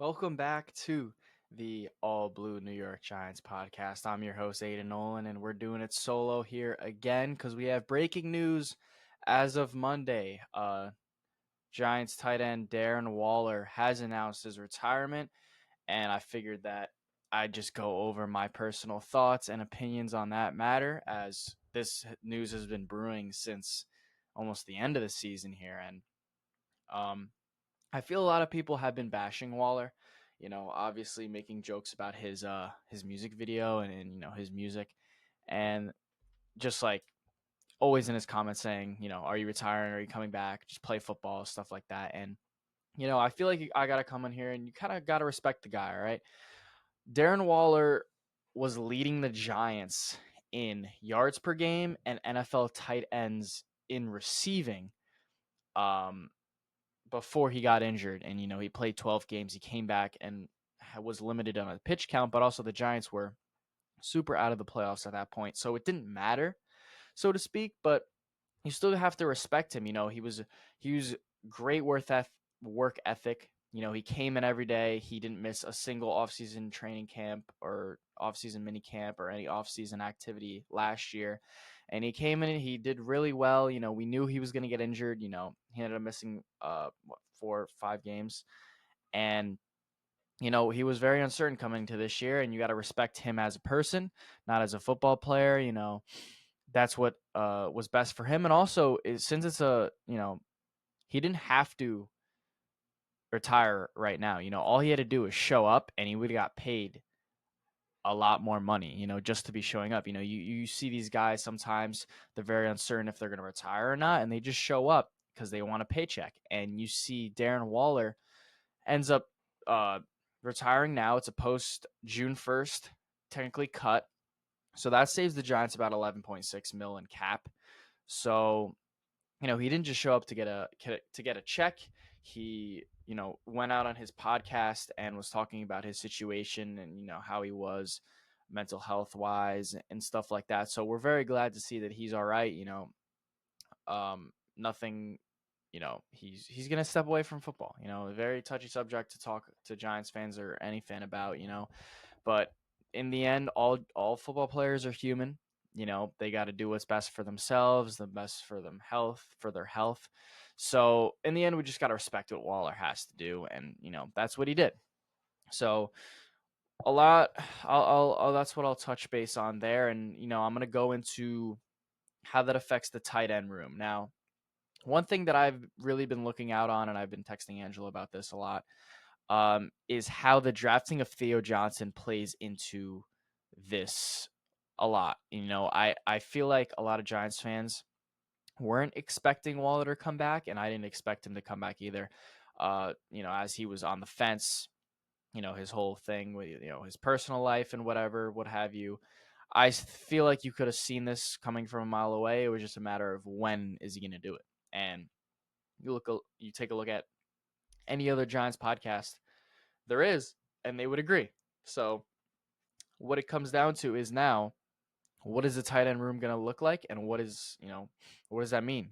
Welcome back to the All Blue New York Giants podcast. I'm your host, Aidan Nolan, and we're doing it solo here again because we have breaking news as of Monday. Giants tight end Darren Waller has announced his retirement, and I figured that I'd just go over my personal thoughts and opinions on that matter as this news has been brewing since almost the end of the season here. And um, I feel a lot of people have been bashing Waller, obviously making jokes about his music video and his music, and just like always in his comments saying, are you retiring? Are you coming back? Just play football, stuff like that. And I feel like I gotta come in here and you kind of gotta respect the guy, all right? Darren Waller was leading the Giants in yards per game and NFL tight ends in receiving. Um, before he got injured, and he played 12 games. He came back and was limited on a pitch count, but also the Giants were super out of the playoffs at that point, so it didn't matter, so to speak. But you still have to respect him. He was great work ethic. He came in every day. He didn't miss a single offseason training camp or offseason mini camp or any offseason activity last year. And he came in and he did really well. We knew he was going to get injured. He ended up missing 4 or 5 games. And he was very uncertain coming to this year, and you got to respect him as a person, not as a football player. That's what was best for him. And also, since it's he didn't have to retire right now. All he had to do was show up, and he would have got paid a lot more money. Just to be showing up. You see these guys sometimes they're very uncertain if they're going to retire or not, and they just show up because they want a paycheck. And you see Darren Waller ends up uh, retiring now. It's a post June 1st technically cut. So that saves the Giants about 11.6 mil in cap. So, he didn't just show up to get a check. He, went out on his podcast and was talking about his situation and how he was mental health wise and stuff like that. So we're very glad to see that he's all right. Nothing. He's gonna step away from football. A very touchy subject to talk to Giants fans or any fan about. But in the end, all football players are human. They got to do what's best for themselves, the best for their health. So in the end, we just got to respect what Waller has to do, and that's what he did. So a lot, that's what I'll touch base on there, and I'm gonna go into how that affects the tight end room. Now, one thing that I've really been looking out on, and I've been texting Angela about this a lot, is how the drafting of Theo Johnson plays into this a lot. I feel like a lot of Giants fans weren't expecting Waller to come back, and I didn't expect him to come back either. As he was on the fence, his whole thing with his personal life and whatever, what have you. I feel like you could have seen this coming from a mile away. It was just a matter of when is he going to do it. And you take a look at any other Giants podcast there is, and they would agree. So what it comes down to is now, what is the tight end room going to look like, and what does that mean?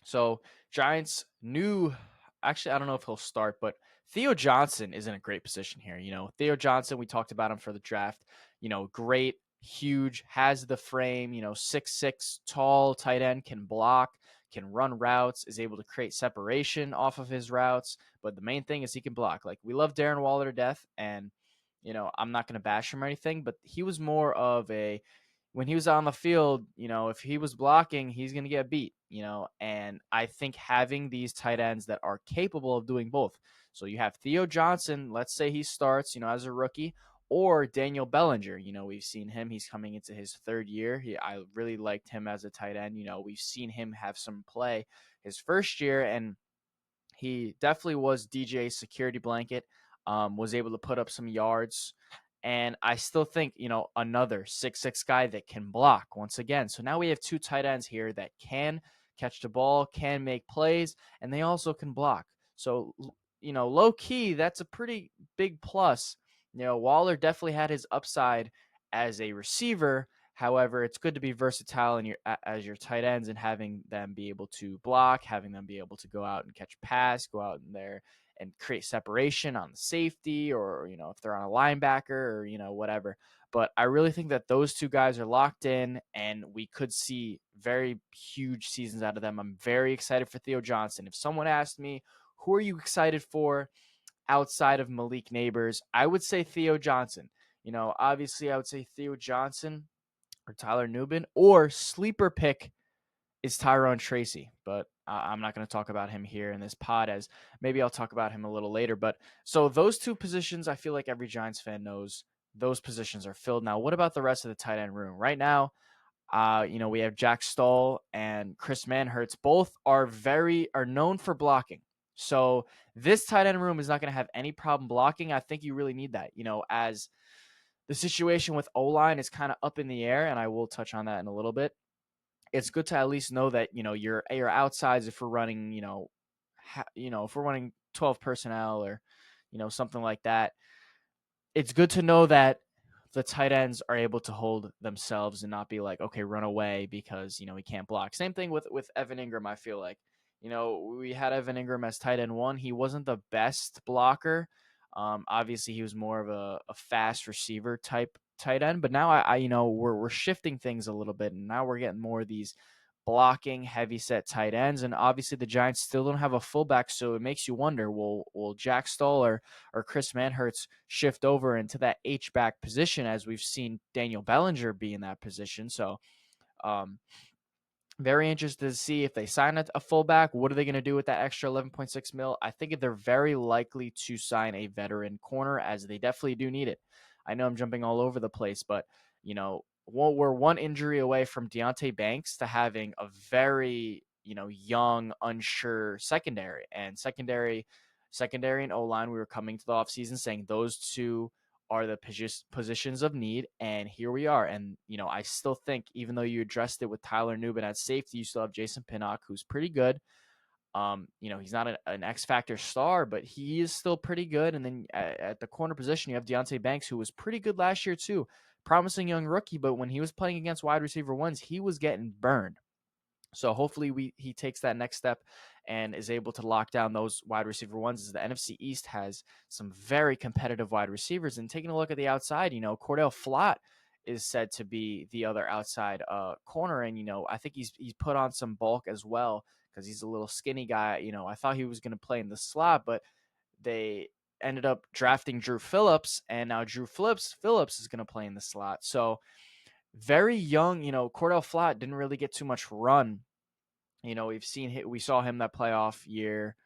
So Giants knew, actually, I don't know if he'll start, but Theo Johnson is in a great position here. Theo Johnson, we talked about him for the draft. Great, huge, has the frame. 6'6", tall tight end, can block, can run routes, is able to create separation off of his routes. But the main thing is he can block. Like, we love Darren Waller to death, and I'm not going to bash him or anything, but he was more of a, when he was on the field, if he was blocking, he's going to get beat, and I think having these tight ends that are capable of doing both. So you have Theo Johnson, let's say he starts, as a rookie, or Daniel Bellinger. We've seen him. He's coming into his third year. I really liked him as a tight end. We've seen him have some play his first year, and he definitely was DJ's security blanket, was able to put up some yards. And I still think, another 6'6" guy that can block once again. So now we have two tight ends here that can catch the ball, can make plays, and they also can block. So, low key, that's a pretty big plus. Waller definitely had his upside as a receiver. However, it's good to be versatile as your tight ends and having them be able to block, having them be able to go out and catch pass, go out in there and create separation on the safety, or if they're on a linebacker, or whatever. But I really think that those two guys are locked in, and we could see very huge seasons out of them. I'm very excited for Theo Johnson. If someone asked me, who are you excited for outside of Malik Neighbors, I would say Theo Johnson. Obviously I would say Theo Johnson or Tyler Nubin, or sleeper pick is Tyrone Tracy, but I'm not going to talk about him here in this pod, as maybe I'll talk about him a little later. But so those two positions, I feel like every Giants fan knows those positions are filled. Now, what about the rest of the tight end room? Right now, we have Jack Stoll and Chris Manhertz. Both are known for blocking. So this tight end room is not going to have any problem blocking. I think you really need that. As the situation with O-line is kind of up in the air, and I will touch on that in a little bit. It's good to at least know that your outsides, if we're running if we're running 12 personnel, or something like that. It's good to know that the tight ends are able to hold themselves and not be like, okay, run away because he can't block. Same thing with Evan Ingram. I feel like we had Evan Ingram as tight end one. He wasn't the best blocker. Obviously, he was more of a fast receiver type tight end. But now we're shifting things a little bit, and now we're getting more of these blocking heavy set tight ends. And obviously, the Giants still don't have a fullback, so it makes you wonder: will Jack Stoll or Chris Manhertz shift over into that H back position, as we've seen Daniel Bellinger be in that position? So, um, very interested to see if they sign a fullback. What are they going to do with that extra 11.6 mil? I think they're very likely to sign a veteran corner, as they definitely do need it. I know I'm jumping all over the place, but we're one injury away from Deontay Banks to having a very young, unsure secondary, and secondary and O line. We were coming to the offseason saying those two are the positions of need, and here we are. And I still think, even though you addressed it with Tyler Nubin at safety, you still have Jason Pinnock, who's pretty good. He's not an X factor star, but he is still pretty good. And then at the corner position, you have Deontay Banks, who was pretty good last year too, promising young rookie. But when he was playing against wide receiver ones, he was getting burned. So hopefully he takes that next step and is able to lock down those wide receiver ones, as the NFC East has some very competitive wide receivers. And taking a look at the outside, Cordell Flott is said to be the other outside corner. And, I think he's put on some bulk as well, because he's a little skinny guy. I thought he was going to play in the slot, but they ended up drafting Drew Phillips, and now Drew Phillips is going to play in the slot. So very young, Cordell Flott didn't really get too much run. We saw him that playoff year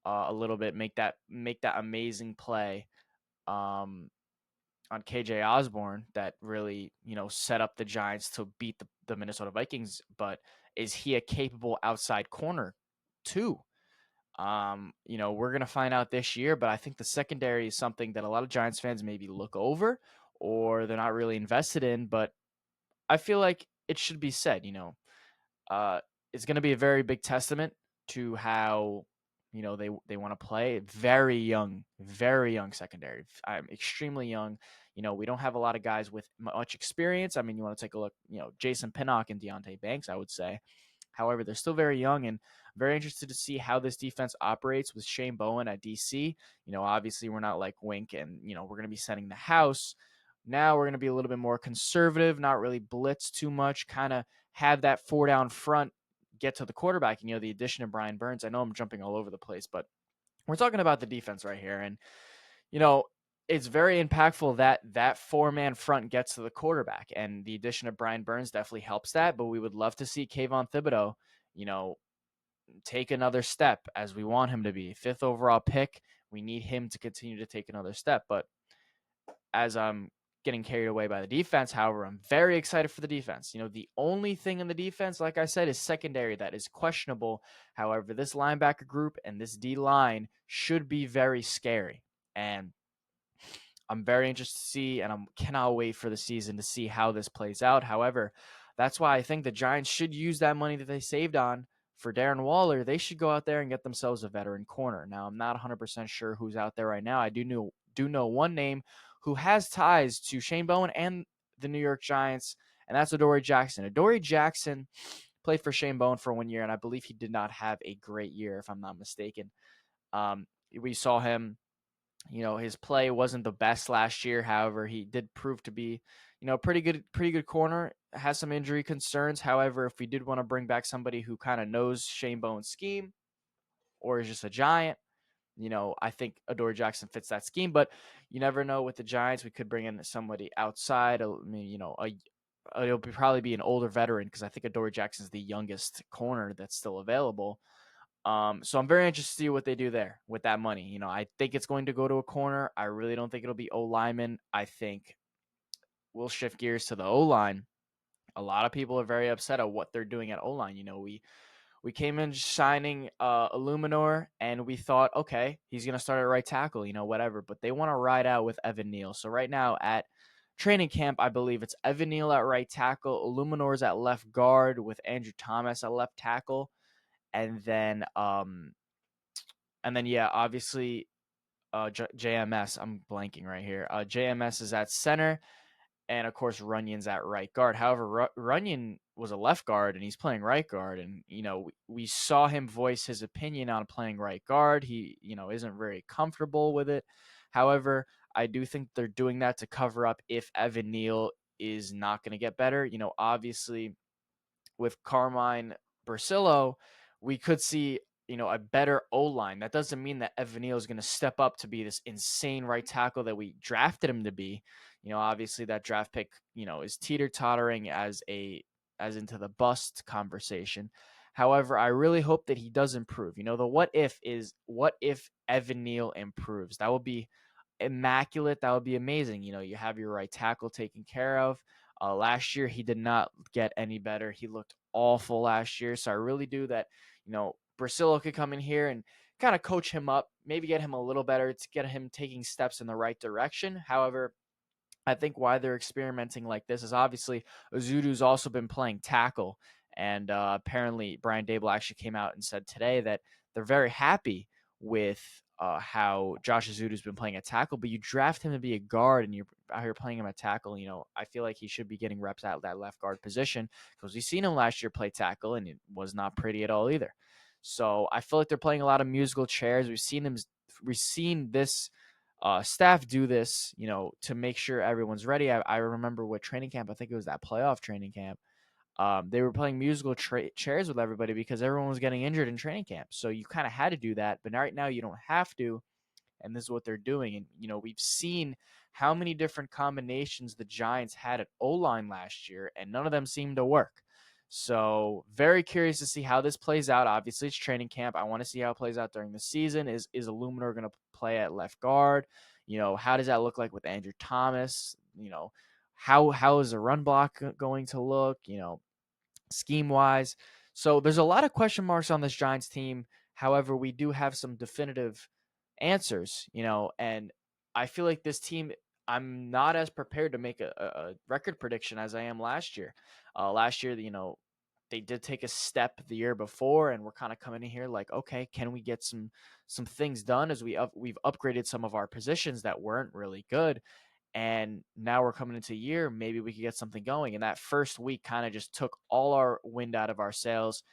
a little bit make that amazing play on KJ Osborne that really set up the Giants to beat the Minnesota Vikings. But is he a capable outside corner too? We're gonna find out this year, but I think the secondary is something that a lot of Giants fans maybe look over, or they're not really invested in. But I feel like it should be said, uh, it's going to be a very big testament to how they want to play. Very young secondary. I'm extremely young. We don't have a lot of guys with much experience. I mean, you want to take a look, Jason Pinnock and Deontay Banks, I would say. However, they're still very young, and very interested to see how this defense operates with Shane Bowen at DC. Obviously we're not like Wink, and we're going to be setting the house. Now we're going to be a little bit more conservative, not really blitz too much, kind of have that four down front get to the quarterback. The addition of Brian Burns. I know I'm jumping all over the place, but we're talking about the defense right here. And, it's very impactful that that four-man front gets to the quarterback. And the addition of Brian Burns definitely helps that. But we would love to see Kayvon Thibodeau, take another step, as we want him to be. 5th overall pick. We need him to continue to take another step. But as I'm getting carried away by the defense, however, I'm very excited for the defense. The only thing in the defense, like I said, is secondary that is questionable. However, this linebacker group and this D line should be very scary. And I'm very interested to see, and I cannot wait for the season to see how this plays out. However, that's why I think the Giants should use that money that they saved on for Darren Waller. They should go out there and get themselves a veteran corner. Now, I'm not 100% sure who's out there right now. I do know one name who has ties to Shane Bowen and the New York Giants, and that's Adoree Jackson. Adoree Jackson played for Shane Bowen for 1 year, and I believe he did not have a great year, if I'm not mistaken. we saw him, his play wasn't the best last year. However, he did prove to be, pretty good corner. Has some injury concerns. However, if we did want to bring back somebody who kind of knows Shane Bowen's scheme or is just a giant, I think Adoree Jackson fits that scheme. But you never know with the Giants. We could bring in somebody outside. I mean, it'll probably be an older veteran because I think Adoree Jackson's the youngest corner that's still available. So I'm very interested to see what they do there with that money. I think it's going to go to a corner. I really don't think it'll be O lineman. I think we'll shift gears to the O line. A lot of people are very upset at what they're doing at O line. We came in signing Illuminor, and we thought, okay, he's gonna start at right tackle, whatever. But they want to ride out with Evan Neal. So right now at training camp, I believe it's Evan Neal at right tackle, Illuminor's at left guard with Andrew Thomas at left tackle, and then yeah, obviously JMS. I'm blanking right here. JMS is at center, and of course Runyon's at right guard. However, Runyon was a left guard, and he's playing right guard. And we saw him voice his opinion on playing right guard. He isn't very comfortable with it. However, I do think they're doing that to cover up if Evan Neal is not going to get better. Obviously with Carmine Bursillo, we could see a better O line. That doesn't mean that Evan Neal is going to step up to be this insane right tackle that we drafted him to be. Obviously that draft pick is teeter tottering as into the bust conversation. However, I really hope that he does improve. The what if is what if Evan Neal improves? That would be immaculate. That would be amazing. You have your right tackle taken care of. Last year, he did not get any better. He looked awful last year. So I really do that, Brasillo could come in here and kind of coach him up, maybe get him a little better to get him taking steps in the right direction. However, I think why they're experimenting like this is obviously Ozudu's also been playing tackle. And apparently, Brian Dable actually came out and said today that they're very happy with how Josh Ozudu's been playing at tackle, but you draft him to be a guard and you're out here playing him at tackle. I feel like he should be getting reps at that left guard position because we've seen him last year play tackle and it was not pretty at all either. So I feel like they're playing a lot of musical chairs. We've seen this staff do this, to make sure everyone's ready. I remember what training camp, I think it was that playoff training camp. They were playing musical chairs with everybody because everyone was getting injured in training camp. So you kind of had to do that. But right now you don't have to. And this is what they're doing. And, we've seen how many different combinations the Giants had at O-line last year, and none of them seemed to work. So very curious to see how this plays out. Obviously, it's training camp. I want to see how it plays out during the season. Is Illuminor going to play at left guard? How does that look like with Andrew Thomas? How is the run block going to look? Scheme wise. So there's a lot of question marks on this Giants team. However, we do have some definitive answers, and I feel like this team, I'm not as prepared to make a record prediction as I am last year. Last year, they did take a step the year before, and we're kind of coming in here like, okay, can we get some things done as we've upgraded some of our positions that weren't really good. And now we're coming into a year, maybe we could get something going. And that first week kind of just took all our wind out of our sails.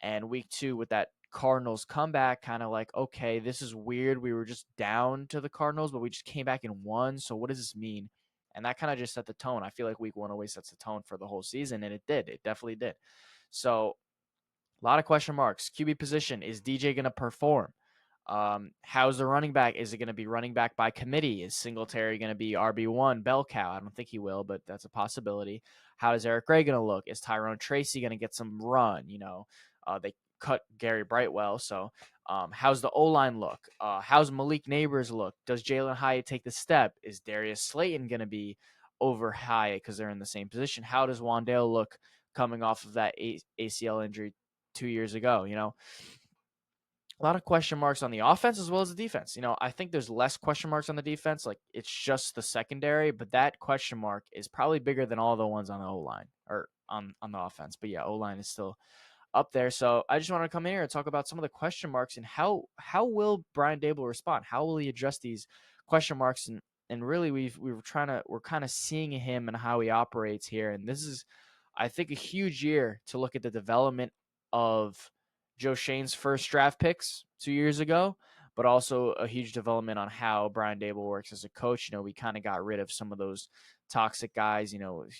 And week 2 with that Cardinals comeback, kind of like, okay, this is weird. We were just down to the Cardinals, but we just came back and won. So what does this mean? And that kind of just set the tone. I feel like week 1 always sets the tone for the whole season, and it did. It definitely did. So a lot of question marks. QB position, is DJ going to perform? How's the running back? Is it going to be running back by committee? Is Singletary going to be RB1, bell cow? I don't think he will, but that's a possibility. How is Eric Gray going to look? Is Tyrone Tracy going to get some run? They cut Gary Brightwell, so how's the O-line look? How's Malik Neighbors look? Does Jalen Hyatt take the step? Is Darius Slayton going to be over Hyatt because they're in the same position? How does Wandale look coming off of that ACL injury 2 years ago? A lot of question marks on the offense as well as the defense. I think there's less question marks on the defense. Like, it's just the secondary, but that question mark is probably bigger than all the ones on the O-line or on the offense. But yeah, O-line is still up there. So I just want to come in here and talk about some of the question marks and how will Brian Dable respond? How will he address these question marks? And really we're kind of seeing him and how he operates here. And this is, I think, a huge year to look at the development of Joe Shane's first draft picks 2 years ago, but also a huge development on how Brian Dable works as a coach. We kind of got rid of some of those toxic guys,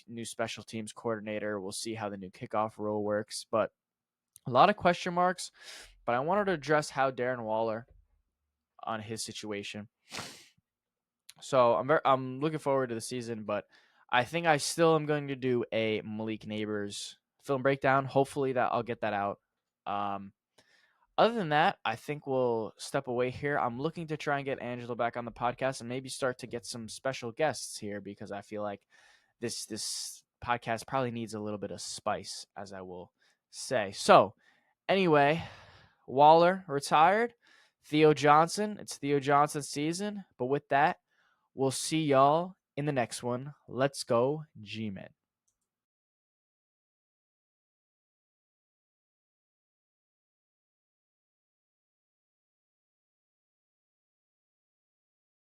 new special teams coordinator. We'll see how the new kickoff rule works, but a lot of question marks. But I wanted to address how Darren Waller on his situation. So I'm looking forward to the season, but I think I still am going to do a Malik Neighbors film breakdown. Hopefully that I'll get that out. Um, Other than that, I think we'll step away here. I'm looking to try and get Angelo back on the podcast and maybe start to get some special guests here, because I feel like this podcast probably needs a little bit of spice, as I will say. So anyway, Waller retired. Theo Johnson. It's Theo Johnson season. But with that, we'll see y'all in the next one. Let's go, G-Men.